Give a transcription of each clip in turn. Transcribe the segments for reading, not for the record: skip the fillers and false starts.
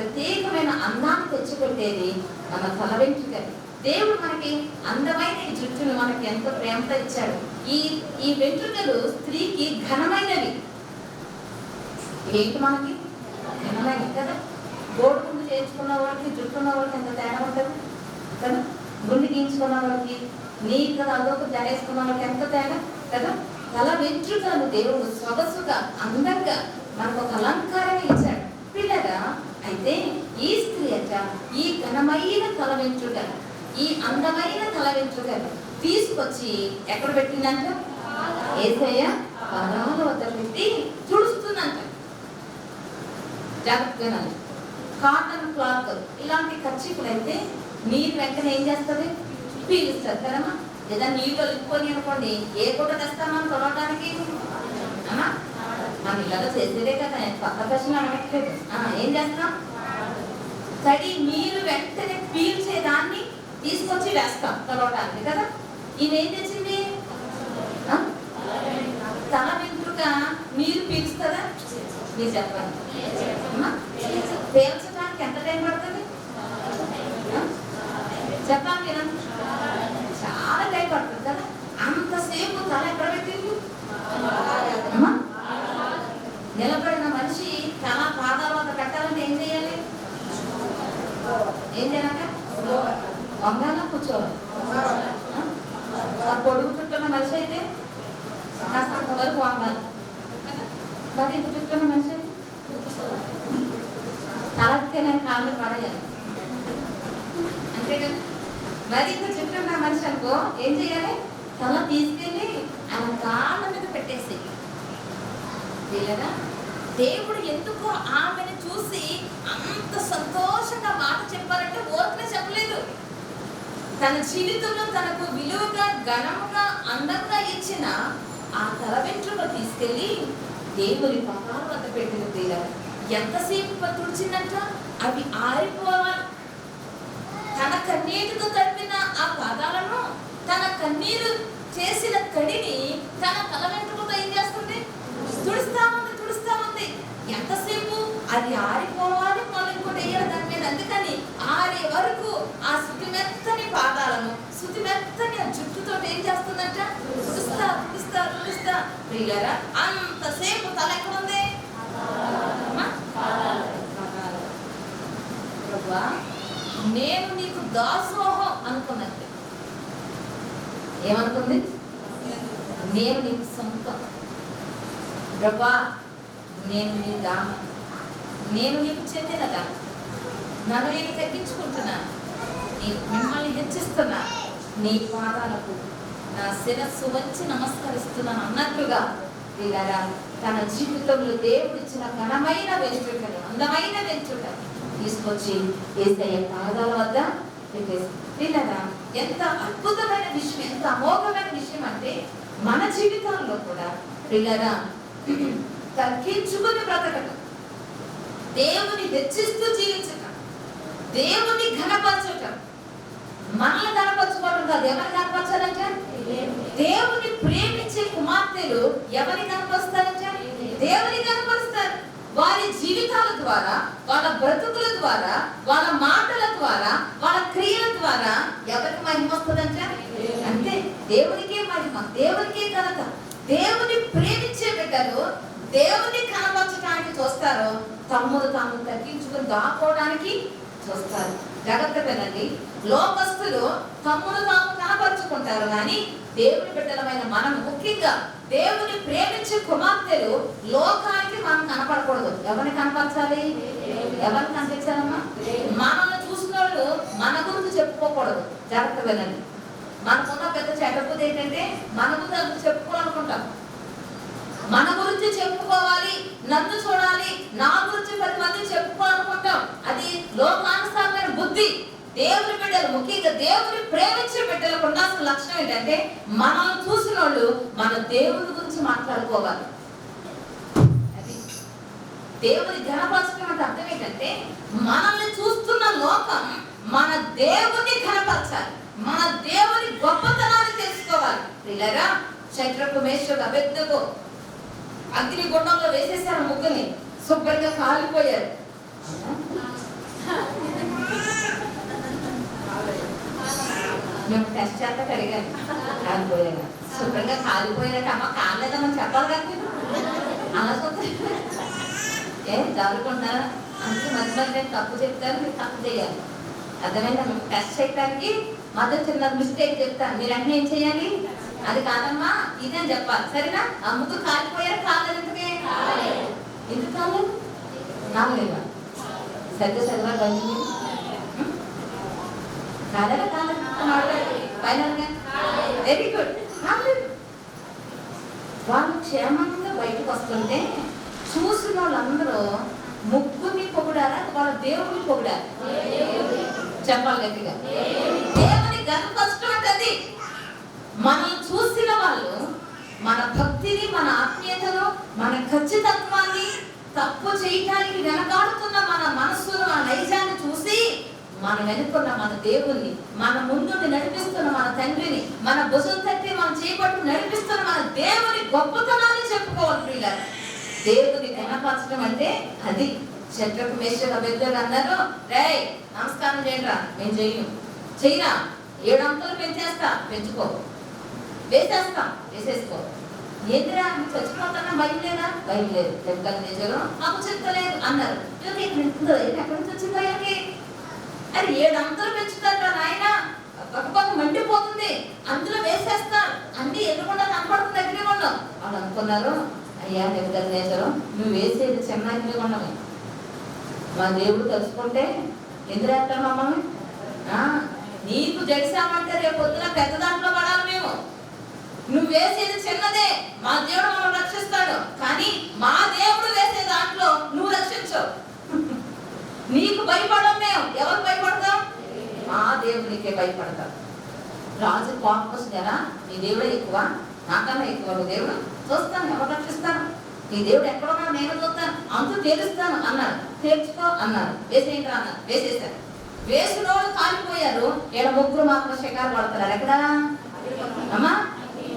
ప్రత్యేకమైన అందాన్ని తెచ్చిపెట్టేది మన తల వెంట్రుకలు. దేవుడు మనకి అందమైన ఈ జుట్టును మనకి ఎంతో ప్రేమతో ఇచ్చాడు. ఈ వెంట్రుకలు స్త్రీకి ఘనమైనవి. ఏంటి మనకి ఘనమైనవి కదా. గోడు గుండు చేయించుకున్న వాళ్ళకి, జుట్టు ఉన్న వాళ్ళకి ఎంత తేడా ఉంటుంది కదా. గుండు గీయించుకున్న వాళ్ళకి, నీట్గా అదొక జడేసుకున్న వాళ్ళకి ఎంత తేడా కదా. తల వెంట్రుకలను దేవుడు సొగసుగా అందంగా మనకు ఒక అలంకారంగా ఇచ్చాడు పిల్లగా. అయితే ఈ స్త్రీ అట ఈ ఘనమైన తల వెంట్రుకలు, ఈ అందమైన తల వెంట్రుకలు తీసుకొచ్చి ఎక్కడ పెట్టిందంట? యేసయ్య పాదాల వద్ద పెట్టి తుడుస్తుందంట. జాగ్రత్తగా కాటన్ క్లాత్ ఇలాంటి కర్చీపులు అయితే నీరు వెంటనే ఏం చేస్తుంది? పీలుస్తుంది కదమ్మా. లేదా నీళ్ళు ఒలుపుకొని అనుకోండి, ఏ గుడ్డ తెస్తాం మనం తొలగడానికి? మన ఇళ్ళలో చేసేదే కదా, పక్క ప్రశ్న అడగట్లేదు. ఏం చేస్తాం? తడి నీరు వెంటనే పీల్చేదాన్ని తీసుకొచ్చి వేస్తాం తొలగడానికి కదా. ఈయన ఏం తెచ్చింది? తల వెంట్రుక నీరు పీల్చుతుందా? మీరు చెప్పండి. పీల్చడానికి ఎంత టైం పడుతుంది చెప్పండి కదా. చాలా టైం పడుతుంది కదా. అంతసేపు తల ఎక్కడ పెట్టింది? నిలబడిన మనిషి తల పాదాల వద్ద పెట్టాలంటే ఏం చేయాలి? ఏం చేయాలంటే వంగాలా కూర్చోవాలి. పొడుగు చుట్టున్న మనిషి అయితే కాస్త వరకు వంగాలి. మరి ఇంత చుట్టున్న మనిషి తలకే నేను కాళ్ళు పడేయాలి అంతే కదా. మరి ఇంత చుట్టున్న మనిషి అనుకో ఏం చేయాలి? తల తీసుకెళ్ళి ఆయన కాళ్ళ మీద పెట్టేసి. లేదా దేవుడు ఎందుకో ఆమెను చూసి అంత సంతోషంగా మాట చెప్పారంటే ఓర్పునే చెప్పలేదు. తన జీవితంలో తనకు విలువగా, ఘనముగా, అందంగా ఇచ్చిన ఆ తల వెంట్రుక తీసుకెళ్ళి దేవుని పాదాల వద్ద పెట్టిన తీరా ఎంతసేపు తుడిచిందంట? అవి ఆరిపోవాలి. తన కన్నీటితో తడిపిన ఆ పాదాలను, తన కన్నీరు చేసిన తడిని తన తల వెంట్రుకతో ఏం చేస్తుంది? తుడుస్తా ఉంది, తుడుస్తా ఉంది. ఎంతసేపు? అది ఆరిపోవాలి, మనం ఇంకోటి వేయాలి దాని మీద. అందుకని ఆరే వరకు ఆ శుతి మెత్తని పాదాలను, శుతి మెత్తని ఆ జుట్టుతో ఏం చేస్తుందంట? తుడుస్తా తుడుస్తా తుడుస్తా. ప్రియులారా, అంతసేపు తల ఎక్కడ ఉంది? నేను నీకు దాసోహం అనుకున్నట్టు. ఏమనుకుంది? నేను నీకు సొంతం. ప్రభా, నేను నీ దామ, నేను నీకు చెందినదా. నన్ను నేను తగ్గించుకుంటున్నాను, మిమ్మల్ని హెచ్చిస్తున్నా. నీ పాదాలకు నా శిరస్సు వచ్చి నమస్కరిస్తున్నాను అన్నట్లుగా వీళ్ళరా తన జీవితంలో దేవుడిచ్చిన ఘనమైన వెంట్రుకలు, అందమైన వెంట్రుకలు తీసుకొచ్చి యేసయ్య పాదాల వద్ద పెట్టేసి. వీళ్ళరా ఎంత అద్భుతమైన విషయం, ఎంత అమోఘమైన విషయం అంటే మన జీవితాల్లో కూడా వీళ్ళరా తగ్గించుకుని బ్రతకటం, దేవుని హెచ్చిస్తూ జీవించటం, దేవుని ఘనపరచటం. మనల్ని ఘనపరచుకోవడం కాదు. ఎవరిని ఘనపరచాలంటే? దేవుని ప్రేమించే కుమార్తెలు ఎవరిని ఘనపరుస్తారంటే? దేవుని ఘనపరుస్తారు. వారి జీవితాల ద్వారా, వాళ్ళ బ్రతుకుల ద్వారా, వాళ్ళ మాటల ద్వారా, వాళ్ళ క్రియల ద్వారా ఎవరికి మహిమ వస్తుందంటే? అంటే దేవునికే మహిమ, దేవునికే ఘనత. దేవుని ప్రేమించే బిడ్డలు దేవుని కనపరచడానికి చూస్తారు, తమ్ముడు తాము తగ్గించుకుని దాక్కోవడానికి చూస్తారు. జాగ్రత్త వినండి. లోకస్తులు తమ్ముడు తాము కనపరుచుకుంటారు, కానీ దేవుని బిడ్డలమైన మనం, ముఖ్యంగా దేవుని ప్రేమించే కుమార్తెలు లోకానికి మనం కనపడకూడదు. ఎవరిని కనపరచాలి? ఎవరిని కనిపించాలమ్మా? మనల్ని చూసిన వాళ్ళు మన గురించి చెప్పుకోకూడదు. జాగ్రత్త వినండి. మనకున్న పెద్ద చెడ్డపోతే ఏంటంటే మన గురించి చెప్పుకోవాలనుకుంటాం. మన గురించి చెప్పుకోవాలి, నన్ను చూడాలి, నా గురించి 10 మంది చెప్పుకోవాలనుకుంటాం. అది లోకానుసారమైన బుద్ధి. దేవుని బిడ్డలు, ముఖ్యంగా దేవుని ప్రేమించే బిడ్డలకు ఉండాల్సిన లక్షణం ఏంటంటే మనల్ని చూసిన వాళ్ళు మన దేవుని గురించి మాట్లాడుకోవాలి. అది దేవుని ఘనపరచడం అంటే అర్థం ఏంటంటే మనల్ని చూస్తున్న లోకం మన దేవుని ఘనపరచాలి, మన దేవుని గొప్పతనాన్ని తెలుసుకోవాలి. పిల్లరా, శత్రుకు మేషకు అబెద్దకు అగ్ని గుండంలో వేసేసారు, ముగ్గుని శుభ్రంగా కాలిపోయారు. మేము టెస్ట్ చేస్తా అడిగాను, కాలిపోయాను. శుభ్రంగా కాలిపోయినట్టు అమ్మ కాలేదమ్మని చెప్పాలి కదా మీరు. అలా ఏం జరుగుకుంటారా అందుకే మధ్య మధ్య తప్పు చెప్తారు, మీరు తప్పు చేయాలి. అర్థమైందా? మీకు టెస్ట్ చేయడానికి మధ్య చిన్న మిస్టేక్ చెప్తాను, మీరు అన్నీ ఏం చేయాలి, అది కాదమ్మా ఇదే చెప్పాలి. సరేనా? ఆ ముగ్గు కాలిపోయారు, కాలేదు. ఎందుకు కాలేదు? కాలేదా? సరిగ్గా చదివా కలిగి కాలేదా? కాలేదు. ఫైనల్గా వెరీ గుడ్. కాలేదు. వాళ్ళు క్షేమంగా బయటకు వస్తుంటే చూసిన వాళ్ళందరూ ముగ్గురిని పొగిడారా, వాళ్ళ దేవుడిని పొగిడారు? చెప్పాలి గట్టిగా. దేవుని గర్వపరచడం అంటే అది. మనం చూసిన వాళ్ళు మన భక్తిని, మన ఆత్మీయతను, మన ఖచ్చితత్వాన్ని, తప్పు చేయటానికి వెనకాడుతున్న మన మనస్సును, మన నైజాన్ని చూసి మన వెనుకున్న మన దేవుణ్ణి, మన ముందుండి నడిపిస్తున్న మన తండ్రిని, మన భుజం తట్టి మనం చేపట్టు నడిపిస్తున్న మన దేవుని గొప్పతనాన్ని చెప్పుకోవాలి. పిల్లలు దేవుని కనపరచడం అంటే అది. శత్రుకు మేషకు అభ్యర్థులు అన్నారు, రే నమస్కారం చేయండిరా. మేము చెయ్యరా, 7 అంతలు పెంచేస్తా, పెంచుకో, వేసేస్తా, వేసేసుకో. ఏందిరా చచ్చిపోతానా, భయం లేదా? భయం లేదు. నిజం మాకు చెప్తలేదు అన్నారు. ఎక్కడి నుంచి వచ్చిందా? అది 7 అంతలు పెంచుతారా నాయన, పక్క మండిపోతుంది, అందులో వేసేస్తా, అన్ని ఎదురుకుండా కనపడుతుంది, అగ్నిగుండం. వాళ్ళు అనుకున్నారు, అయ్యా నెబుకద్నెజరు నువ్వు వేసేది చిన్న అగ్నిగుండమే, మా దేవుడు తెలుసుకుంటే ఎందుకు మమ్మల్ని నీకు జడిసామంటే రేపు పొద్దున పెద్ద దాంట్లో పడాలి మేము. నువ్వు వేసేది చిన్నదే, మా దేవుడు మనం రక్షిస్తాడు, కానీ మా దేవుడు వేసే దాంట్లో నువ్వు రక్షించవు. నీకు భయపడం మేము. ఎవరు భయపడతాం? మా దేవుడికే భయపడతాం. రాజు కోపం వస్తుందా, నీ దేవుడే ఎక్కువ, నాకన్నా ఎక్కువ దేవుడు, చూస్తాను ఎవరు రక్షిస్తాను, నీ దేవుడు ఎక్కడున్నాడు నేను చూస్తాను, అంతూ తేలుస్తాను అన్నారు. తేల్చుకో అన్నారు. వేసేయండి అన్నారు. వేసేసారు. వేసిన వాళ్ళు కాలిపోయారు. ఈడ ముగ్గురు మాత్రం షికారు పడుతున్నారు. ఎక్కడ అమ్మా?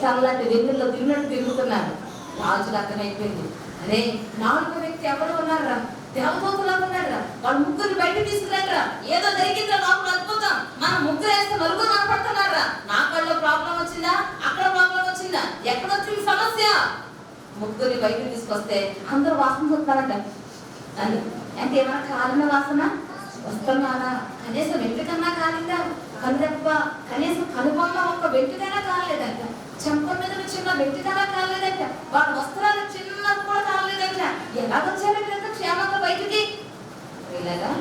చల్లటి వెన్నుల్లో తిన్నట్టు తిరుగుతున్నారు. రాజులు అర్థమైపోయింది, అరే 4వ వ్యక్తి ఎవరు ఉన్నారా, దేవదూతలాగా ఉన్నారా, వాళ్ళు ముగ్గురు బయట తీసుకురారా, ఏదో జరిగిందా లోపల అద్భుతం, మనం ముగ్గురు వేస్తే 4 కనపడుతున్నారా, నా కళ్ళలో ప్రాబ్లం వచ్చిందా, అక్కడ ప్రాబ్లం వచ్చిందా, ఎక్కడొచ్చింది సమస్య, ముగ్గురిని బయటకు తీసుకొస్తే అందరూ వాసన చూస్తారంట. అంటే ఏమైనా కాలిన వాసన వస్తున్నారా, కనీసం వెంట్రుకన్నా కాలిందా, కనురెప్ప కనీసం కనుబొమ్మ ఒక్క వెంట్రుకైనా కాలేదంట, చెంప మీద చిన్న వెంట్రుకైనా కాలేదంట, వాళ్ళ వస్త్రాలు చిన్నది కూడా కాలేదంట. ఎలాగొచ్చారు వీళ్ళంతా క్షేమంగా బయటికి? ఇలాగా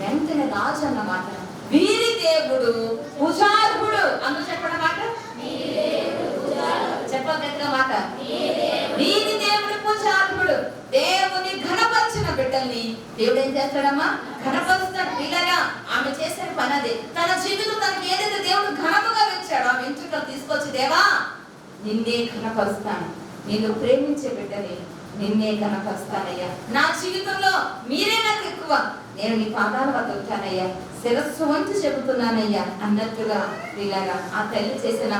వెంటనే రాజు అన్నమాట, వీరి దేవుడు పూజార్హుడు అన్న చెప్పడం మాట, చెప్పగట్టిన మాట, వీరి దేవుడు పూజార్హుడు. దేవుని ఘనపరిచిన బిడ్డల్ని దేవుడు ఏం చేస్తాడమ్మా? ఘనపరుస్తాడు. పిల్లగా ఆమె చేసే పని అదే. తన జీవితం తనకి ఏదైతే దేవుడు ఘనముగా ఇచ్చాడో ఆ వెంట్రుకలు తీసుకొచ్చి, దేవా నిన్నే ఘనపరుస్తాను, నేను ప్రేమించే బిడ్డని నిన్నే ఘనపరుస్తానయ్యా, నా జీవితంలో మీరే నాకు ఎక్కువ, నేను నీ పాదాల వద్ద ఉంటానయ్యా, శిరస్సు వంచి చెబుతున్నానయ్యా అన్నట్టుగా పిల్లగా ఆ తల్లి చేసిన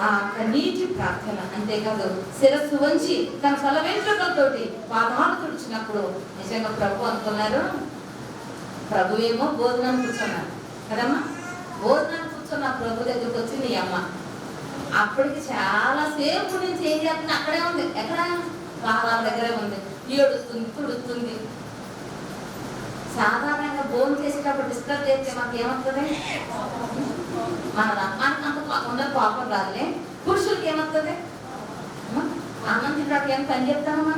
ఆ నీటి ప్రార్థన. అంతేకాదు శిరస్సు వంచి తన తల వెంట్రుకలతోటి పాదాలు తుడిచినప్పుడు నిజంగా ప్రభు అనుకున్నారు. ప్రభు ఏమో భోజనాన్ని కూర్చున్నారు కదమ్మా, భోజనాన్ని కూర్చున్న ప్రభు దగ్గరకు వచ్చి నీ అమ్మ అప్పటికి చాలా సేపు నుంచి ఏం చేస్తుంది, అక్కడే ఉంది, ఎక్కడ పాదాల దగ్గరే ఉంది, ఏడుస్తుంది, తుడుస్తుంది. సాధారణంగా భోజనం చేసేటప్పుడు డిస్టర్బ్ చేస్తే మాకు ఏమవుతుంది, మన మనకు అంత అందరూ కోపం రాదులే, పురుషులకి ఏమవుతుంది, అన్నం తినడానికి ఏం పని చెప్తామమ్మా,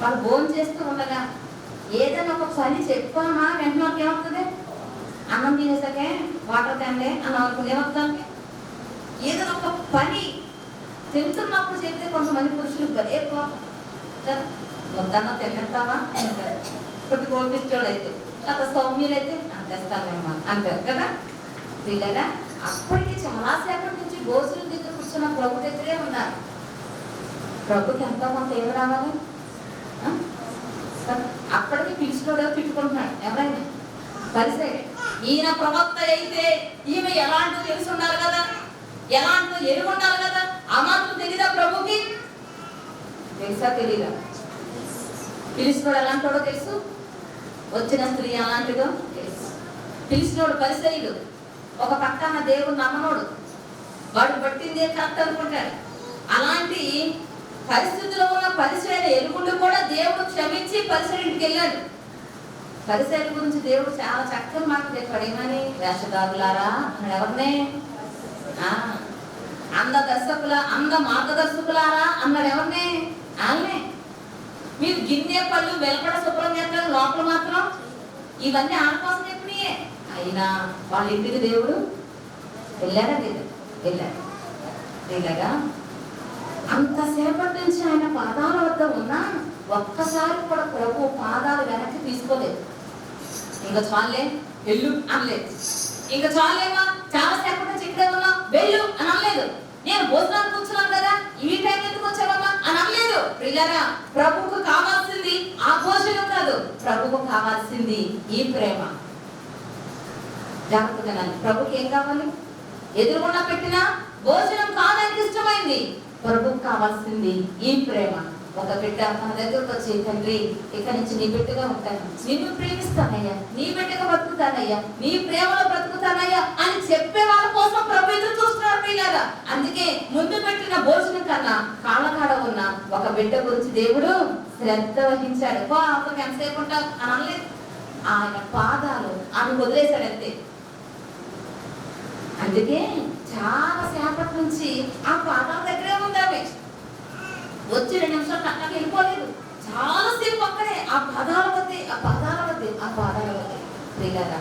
వాళ్ళు భోజనం చేస్తూ ఉండగా ఏదైనా ఒక పని చెప్పామా వెంటనే వాళ్ళకి ఏమవుతుంది, అన్నం తినేసాకే వాటర్ తండే అన్న వాళ్ళకి ఏమవుతుంది, ఏదైనా ఒక పని తింటున్నప్పుడు చెప్తే కొంతమంది పురుషులకు భలే కోపం, వద్దన్నా తింటావా అంటారు, కొద్ది కోపిస్తోడు అయితే అంత సౌమ్యులైతే అంతేస్తామేమో అంటారు కదా. పిల్లగా అప్పటికి చాలాసేపటి నుంచి భోజనం దగ్గర కూర్చున్న ప్రభు దగ్గరే ఉన్నారు. ప్రభుకి ఎంతో కొంత ఏమి రావాలి, అప్పటికి పిలిచినోడే తిట్టుకుంటున్నాడు. ఎవరైనా పరిసైడ్ ఈయన ప్రవక్త అయితే ఈమె ఎలాంటి తెలిసి ఉండాలి కదా, ఎలాంటి ఎరుగు ఉండాలి కదా, ఆ మాత్రం తెలీదా ప్రభుకి? తెలుసా తెలీదా? పిలిచినోడు ఎలాంటివాడో తెలుసు, వచ్చిన స్త్రీ అలాంటిదో తెలుసు. పిలిచినోడు పరిసైడు ఒక పక్కన దేవుడు నమ్మనోడు, వాడు పట్టిందే కరెక్ట్ అనుకుంటాడు. అలాంటి పరిస్థితిలో ఉన్న పరిసైన ఎలుగుండు కూడా దేవుడు క్షమించి పరిసరింటికి వెళ్ళాడు. పరిసైల గురించి దేవుడు చాలా చక్కని మాట చెప్పాడు. ఏమని? వేషధారులారా అన్నాడు. ఎవరినే? అంద మార్గదర్శకులారా అన్నాడు. ఎవరినే? వాళ్ళనే. మీరు గిన్నె పళ్ళు వెలపడ శుభ్రం చేస్తారు, లోపల మాత్రం ఇవన్నీ ఆడకోసం చెప్పినాయే. అయినా వాళ్ళ ఇంటికి దేవుడు వెళ్ళాడా? వెళ్ళాడు. ఇలాగా అంతసేపటి నుంచి ఆయన పాదాల వద్ద ఉన్నా ఒక్కసారి కూడా ప్రభు పాదాలు వెనక్కి తీసుకోలేదు. ఇంకా చాలే వెళ్ళు అనలేదు. ఇంకా చాలేమా, చాలా సేపటి నుంచి ఇక్కడే ఉన్నా వెళ్ళు అని అనలేదు. నేను భోజనానికి కూర్చున్నాను కదా, ఈ టైం ఎందుకు వచ్చావమ్మా అని అనలేదు. ప్రియులారా, ప్రభువుకు కావాల్సింది ఆ భోజనం కాదు, ప్రభువుకు కావాల్సింది ఈ ప్రేమ. జాగ్రత్తగా ప్రభుకి ఏం కావాలి? ఎదురుగుండా పెట్టిన భోజనం కాదానికి ఇష్టమైంది. ప్రభుకు కావాల్సింది ఈ ప్రేమ. ఒక బిడ్డ మన దగ్గరకు వచ్చి, తండ్రి ఇక్కడి నుంచి నీ బిడ్డగా ఉంటాను, నిన్ను ప్రేమిస్తానయ్యా, నీ బిడ్డగా బ్రతుకుతానయ్యా, నీ ప్రేమలో బ్రతుకుతానయ్యా అని చెప్పే వాళ్ళ కోసం ప్రభు ఎదురు చూస్తున్నారు పిల్లగా. అందుకే ముందు పెట్టిన భోజనం కన్నా కాళ్ళకాడ ఉన్న ఒక బిడ్డ గురించి దేవుడు శ్రద్ధ వహించాడు. అతనికి ఎంతసేపు ఉంటావు అని అనలేదు. ఆయన పాదాలు ఆమె వదిలేశాడు అంతే. అందుకే చాలా సేపటి నుంచి ఆ పాదాల దగ్గరే ఉంది ఆమె. వచ్చి 2 నిమిషాలు పక్కకి వెళ్ళిపోలేదు. చాలాసేపు అక్కడే ఆ పాదాల వద్దే. ప్రియులారా,